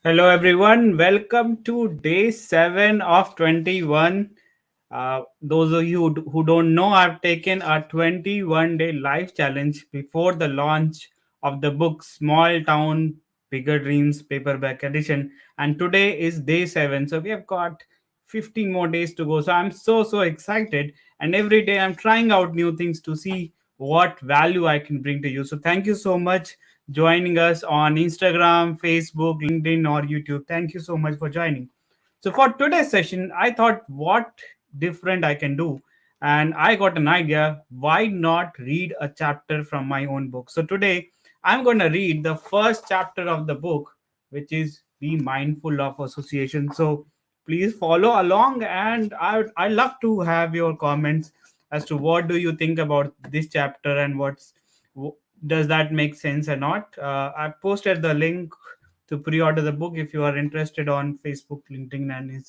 Hello, everyone. Welcome to day 7 of 21. Those of you who don't know, I've taken a 21-day life challenge before the launch of the book Small Town Bigger Dreams paperback edition. And today is day 7. So we have got 15 more days to go. So I'm so excited. And every day I'm trying out new things to see what value I can bring to you. So thank you so much joining us on Instagram, Facebook, LinkedIn, or YouTube. Thank you so much for joining. So for today's session, I thought what different I can do. And I got an idea. Why not read a chapter from my own book? So today I'm going to read the first chapter of the book, which is Be Mindful of Association. So please follow along, and I love to have your comments as to what do you think about this chapter and does that make sense or not. I posted the link to pre-order the book if you are interested on Facebook, LinkedIn,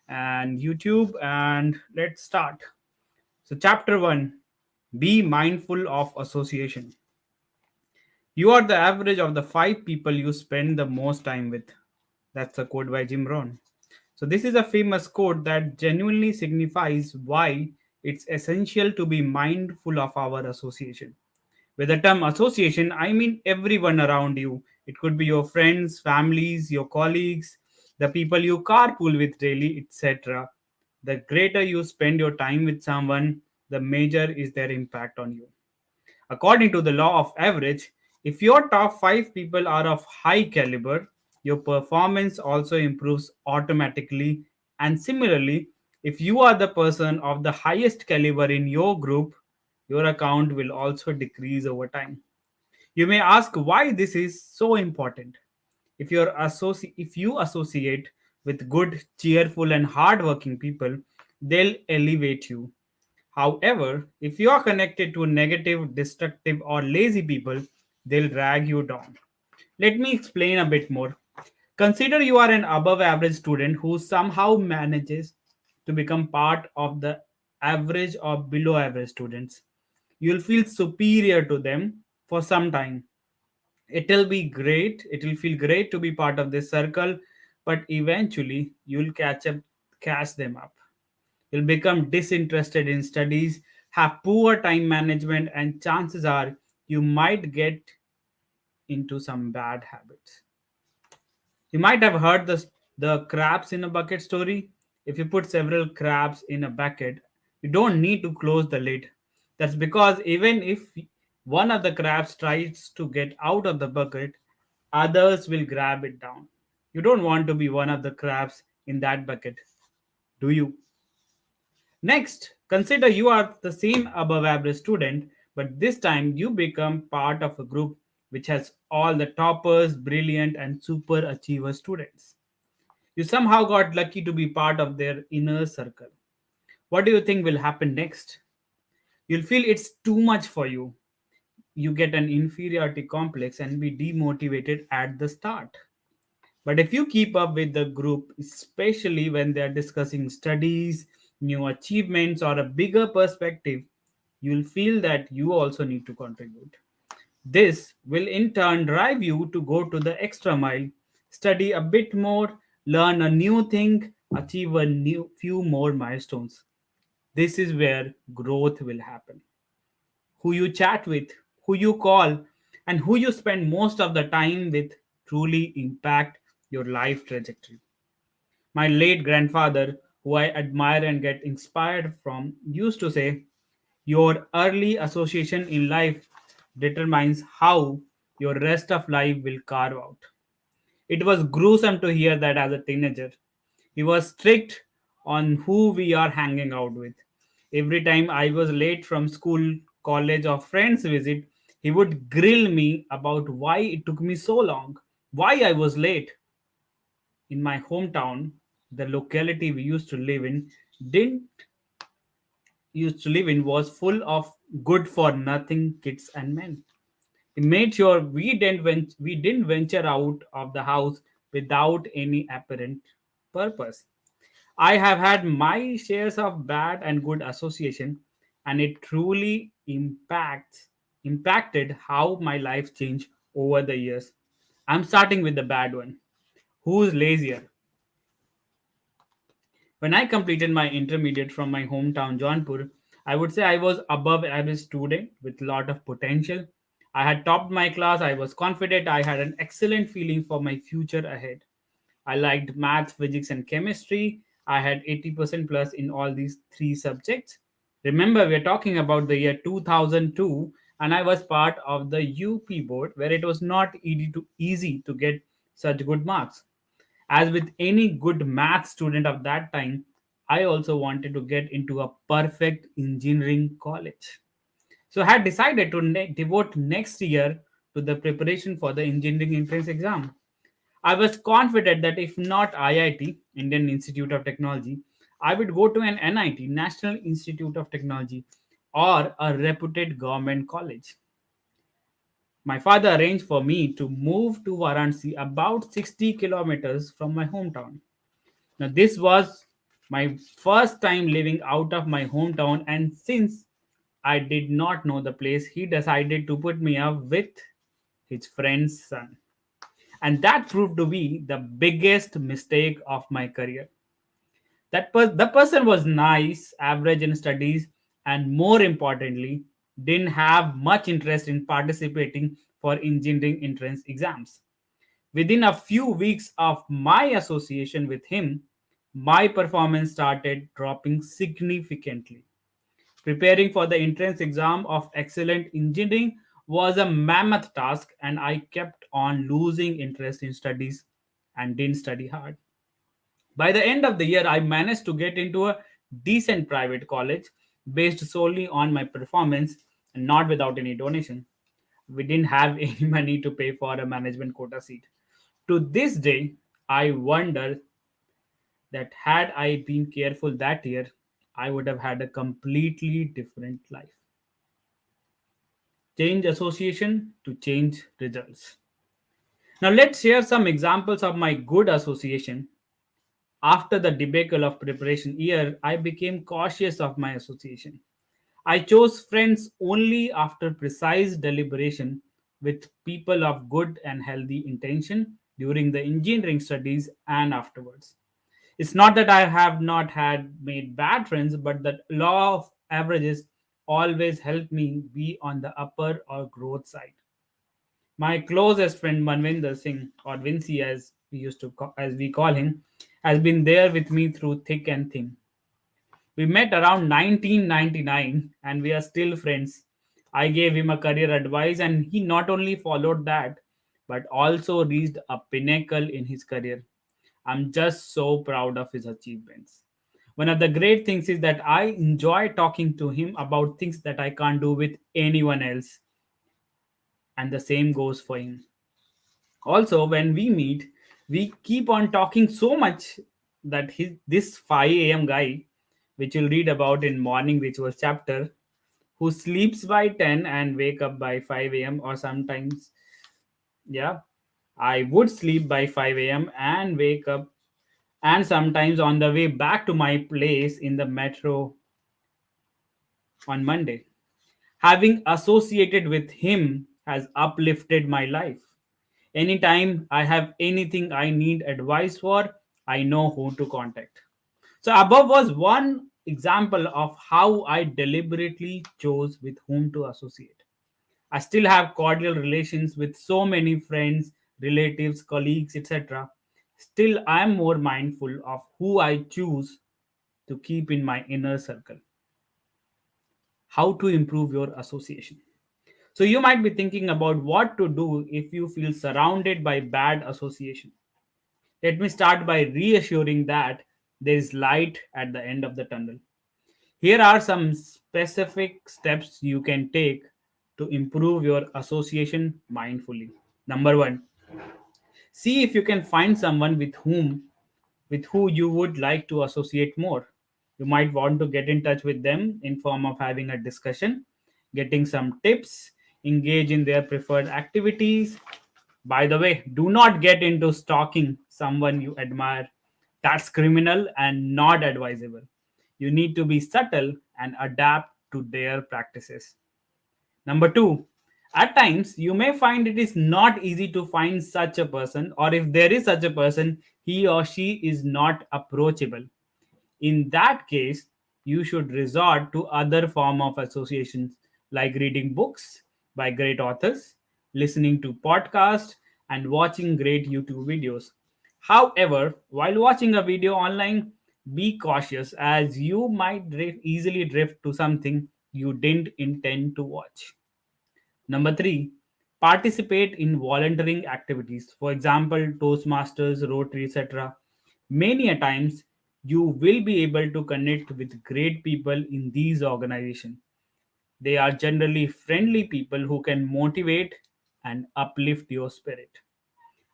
and YouTube. And let's start. So chapter 1, be mindful of association. You are the average of the 5 people you spend the most time with. That's a quote by Jim Rohn. So this is a famous quote that genuinely signifies why it's essential to be mindful of our association. With the term association, I mean everyone around you. It could be your friends, families, your colleagues, the people you carpool with daily, etc. The greater you spend your time with someone, the major is their impact on you. According to the law of average, if your top 5 people are of high caliber, your performance also improves automatically. And similarly, if you are the person of the highest caliber in your group, your account will also decrease over time. You may ask why this is so important. If you associate with good, cheerful, and hardworking people, they'll elevate you. However, if you are connected to negative, destructive, or lazy people, they'll drag you down. Let me explain a bit more. Consider you are an above average student who somehow manages to become part of the average or below average students. You'll feel superior to them for some time. It'll feel great to be part of this circle, but eventually you'll catch them up. You'll become disinterested in studies, have poor time management, and chances are you might get into some bad habits. You might have heard the crabs in a bucket story. If you put several crabs in a bucket, you don't need to close the lid. That's because even if one of the crabs tries to get out of the bucket, others will grab it down. You don't want to be one of the crabs in that bucket, do you? Next, consider you are the same above average student, but this time you become part of a group which has all the toppers, brilliant, and super achiever students. You somehow got lucky to be part of their inner circle. What do you think will happen next? You'll feel it's too much for you. You get an inferiority complex and be demotivated at the start. But if you keep up with the group, especially when they're discussing studies, new achievements, or a bigger perspective, you'll feel that you also need to contribute. This will in turn drive you to go to the extra mile, study a bit more, learn a new thing, achieve a new few more milestones. This is where growth will happen. Who you chat with, who you call, and who you spend most of the time with truly impact your life trajectory. My late grandfather, who I admire and get inspired from, used to say, your early association in life determines how your rest of life will carve out. It was gruesome to hear that as a teenager. He was strict on who we are hanging out with. Every time I was late from school, college, or friends' visit, he would grill me about why it took me so long, why I was late. In my hometown, the locality we didn't used to live in was full of good for nothing kids and men. It made sure we didn't venture out of the house without any apparent purpose. I have had my shares of bad and good association, and it truly impacted how my life changed over the years. I'm starting with the bad one. Who's lazier? When I completed my intermediate from my hometown Jaunpur, I would say I was above average student with lot of potential. I had topped my class, I was confident, I had an excellent feeling for my future ahead. I liked math, physics, and chemistry. I had 80% plus in all these three subjects. Remember, we're talking about the year 2002, and I was part of the UP board where it was not easy to get such good marks. As with any good math student of that time, I also wanted to get into a perfect engineering college. So I had decided to devote next year to the preparation for the engineering entrance exam. I was confident that if not IIT, Indian Institute of Technology, I would go to an NIT, National Institute of Technology, or a reputed government college. My father arranged for me to move to Varanasi, about 60 kilometers from my hometown. Now, this was my first time living out of my hometown, and since I did not know the place, he decided to put me up with his friend's son. And that proved to be the biggest mistake of my career. The person was nice, average in studies, and more importantly, didn't have much interest in participating for engineering entrance exams. Within a few weeks of my association with him, my performance started dropping significantly. Preparing for the entrance exam of excellent engineering was a mammoth task, and I kept on losing interest in studies and didn't study hard. By the end of the year, I managed to get into a decent private college based solely on my performance and not without any donation. We didn't have any money to pay for a management quota seat. To this day, I wonder that had I been careful that year, I would have had a completely different life. Change association to change results. Now, let's share some examples of my good association. After the debacle of preparation year, I became cautious of my association. I chose friends only after precise deliberation with people of good and healthy intention during the engineering studies and afterwards. It's not that I have not had made bad friends, but the law of averages always helped me be on the upper or growth side. My closest friend Manvinder Singh, or Vinci as we call him, has been there with me through thick and thin. We met around 1999 and we are still friends. I gave him a career advice and he not only followed that but also reached a pinnacle in his career. I'm just so proud of his achievements. One of the great things is that I enjoy talking to him about things that I can't do with anyone else, and the same goes for him. Also, when we meet, we keep on talking so much that this 5 a.m. guy, which you'll read about in morning rituals chapter, who sleeps by 10 and wake up by 5 a.m. or sometimes, yeah, I would sleep by 5 a.m. and wake up, and sometimes on the way back to my place in the metro on Monday. Having associated with him has uplifted my life. Anytime I have anything I need advice for, I know who to contact. So, above was one example of how I deliberately chose with whom to associate. I still have cordial relations with so many friends, relatives, colleagues, etc. Still, I am more mindful of who I choose to keep in my inner circle. How to improve your association. So, you might be thinking about what to do if you feel surrounded by bad association. Let me start by reassuring that there is light at the end of the tunnel. Here are some specific steps you can take to improve your association mindfully. Number 1, see if you can find someone with who you would like to associate more. You might want to get in touch with them in form of having a discussion, getting some tips, engage in their preferred activities. By the way, do not get into stalking someone you admire. That's criminal and not advisable. You need to be subtle and adapt to their practices. Number 2, At times, you may find it is not easy to find such a person, or if there is such a person, he or she is not approachable. In that case, you should resort to other form of associations like reading books by great authors, listening to podcasts, and watching great YouTube videos. However, while watching a video online, be cautious as you might easily drift to something you didn't intend to watch. Number three, participate in volunteering activities. For example, Toastmasters, Rotary, etc. Many a times, you will be able to connect with great people in these organizations. They are generally friendly people who can motivate and uplift your spirit.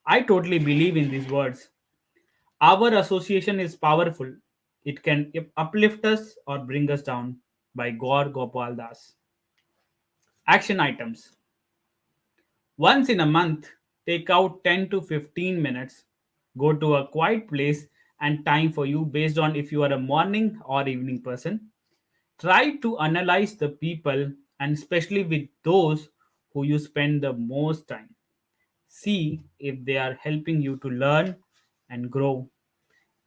I totally believe in these words. Our association is powerful. It can uplift us or bring us down. By Gaur Gopal Das. Action items. Once in a month, take out 10 to 15 minutes, go to a quiet place and time for you based on if you are a morning or evening person. Try to analyze the people and especially with those who you spend the most time. See if they are helping you to learn and grow.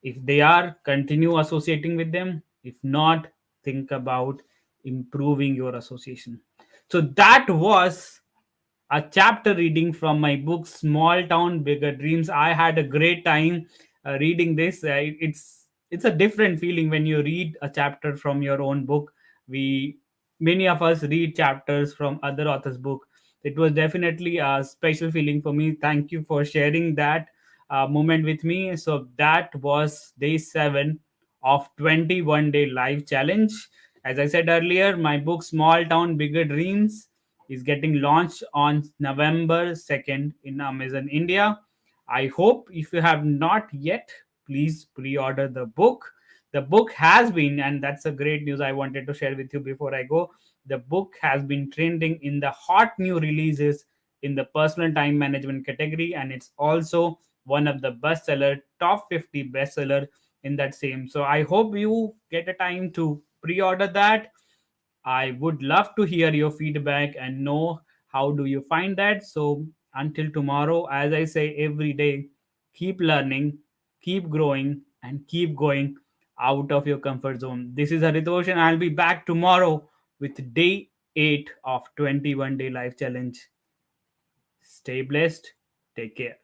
If they are, continue associating with them. If not, think about improving your association. So that was a chapter reading from my book Small Town Bigger Dreams. I had a great time reading this. It's a different feeling when you read a chapter from your own book. We Many of us read chapters from other authors book. It was definitely a special feeling for me. Thank you for sharing that moment with me. So that was day 7 of 21 day life challenge. As I said earlier, my book Small Town Bigger Dreams is getting launched on November 2nd in Amazon India. I hope if you have not yet, please pre-order the book. The book has been, and that's a great news I wanted to share with you before I go. The book has been trending in the hot new releases in the personal time management category, and it's also one of the bestseller, top 50 bestseller in that same. So I hope you get a time to pre-order that. I would love to hear your feedback and know how do you find that. So until tomorrow, as I say every day, keep learning, keep growing, and keep going out of your comfort zone. This is Haritosh, and I'll be back tomorrow with day 8 of 21 day life challenge. Stay blessed. Take care.